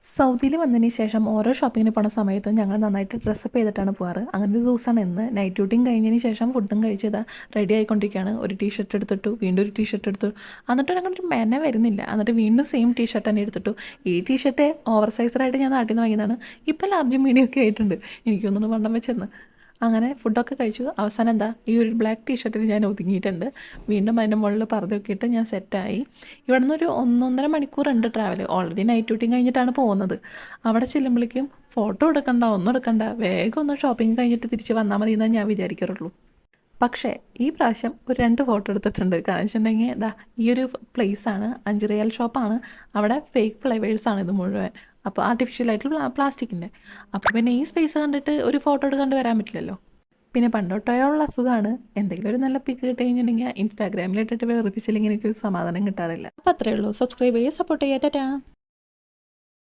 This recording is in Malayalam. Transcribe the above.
സൗദിയിൽ വന്നതിന് ശേഷം ഓരോ ഷോപ്പിങ്ങിന് പോണ സമയത്തും ഞങ്ങൾ നന്നായിട്ട് ഡ്രസ്സപ്പ് ചെയ്തിട്ടാണ് പോകാറ്. അങ്ങനെ ഒരു ദിവസമാണ് ഇന്ന്. നൈറ്റ് ഡ്യൂട്ടിയും കഴിഞ്ഞതിന് ശേഷം ഫുഡും കഴിച്ചതാ റെഡി ആയിക്കൊണ്ടിരിക്കുകയാണ്. ഒരു ടീഷർട്ട് എടുത്തിട്ടു, വീണ്ടും ഒരു ടീഷർട്ട് എടുത്തു. എന്നിട്ട് ഞങ്ങളൊരു മെന വരുന്നില്ല. എന്നിട്ട് വീണ്ടും സെയിം ടീഷർട്ട് തന്നെ എടുത്തിട്ടു. ഈ ടീഷർട്ട് ഓവർ സൈസറായിട്ട് ഞാൻ നാട്ടിൽ നിന്ന് വാങ്ങിയതാണ്. ഇപ്പം ലാർജും മീഡിയം ഒക്കെ ആയിട്ടുണ്ട്. എനിക്കൊന്നും വണ്ണം വെച്ചെന്ന്. അങ്ങനെ ഫുഡൊക്കെ കഴിച്ചു. അവസാനം എന്താ ഈ ഒരു ബ്ലാക്ക് ടീഷർട്ടിൽ ഞാൻ ഒതുങ്ങിയിട്ടുണ്ട്. വീണ്ടും അതിൻ്റെ മുകളിൽ പർദ്ദയൊക്കെ ഇട്ട് ഞാൻ സെറ്റായി. ഇവിടെ നിന്നൊരു 1.5 മണിക്കൂറുണ്ട് ട്രാവൽ. ഓൾറെഡി നൈറ്റ് ഡ്യൂട്ടി കഴിഞ്ഞിട്ടാണ് പോകുന്നത്. അവിടെ ചെല്ലുമ്പോഴേക്കും ഫോട്ടോ എടുക്കണ്ട, ഒന്നും എടുക്കണ്ട, വേഗം ഒന്ന് ഷോപ്പിംഗ് കഴിഞ്ഞിട്ട് തിരിച്ച് വന്നാൽ മതി എന്നാണ് ഞാൻ വിചാരിക്കാറുള്ളൂ. പക്ഷേ ഈ പ്രാവശ്യം ഒരു 2 ഫോട്ടോ എടുത്തിട്ടുണ്ട്. കാരണം വെച്ചിട്ടുണ്ടെങ്കിൽ ഇതാ ഈ ഒരു പ്ലേസാണ്, 5 റിയാൽ ഷോപ്പാണ്. അവിടെ ഫേക്ക് ഫ്ലവേഴ്സാണ് ഇത് മുഴുവൻ. അപ്പോൾ ആർട്ടിഫിഷ്യലായിട്ടുള്ള പ്ലാസ്റ്റിക്കിൻ്റെ. അപ്പോൾ പിന്നെ ഈ സ്പേസ് കണ്ടിട്ട് ഒരു ഫോട്ടോ എടുക്കാണ്ട് വരാൻ പറ്റില്ലല്ലോ. പിന്നെ പണ്ടൊട്ടയുള്ള അസുഖമാണ്. എന്തെങ്കിലും ഒരു നല്ല പിക്ക് കിട്ടി കഴിഞ്ഞിട്ടുണ്ടെങ്കിൽ ഇൻസ്റ്റാഗ്രാമിൽ ഇട്ടിട്ട് വെറുപ്പിച്ചില്ലെങ്കിൽ എനിക്കൊരു സമാധാനം കിട്ടാറില്ല. അപ്പോൾ അത്രയേ ഉള്ളൂ. സബ്സ്ക്രൈബ് ചെയ്യുക, സപ്പോർട്ട് ചെയ്യുക. ടാറ്റാ.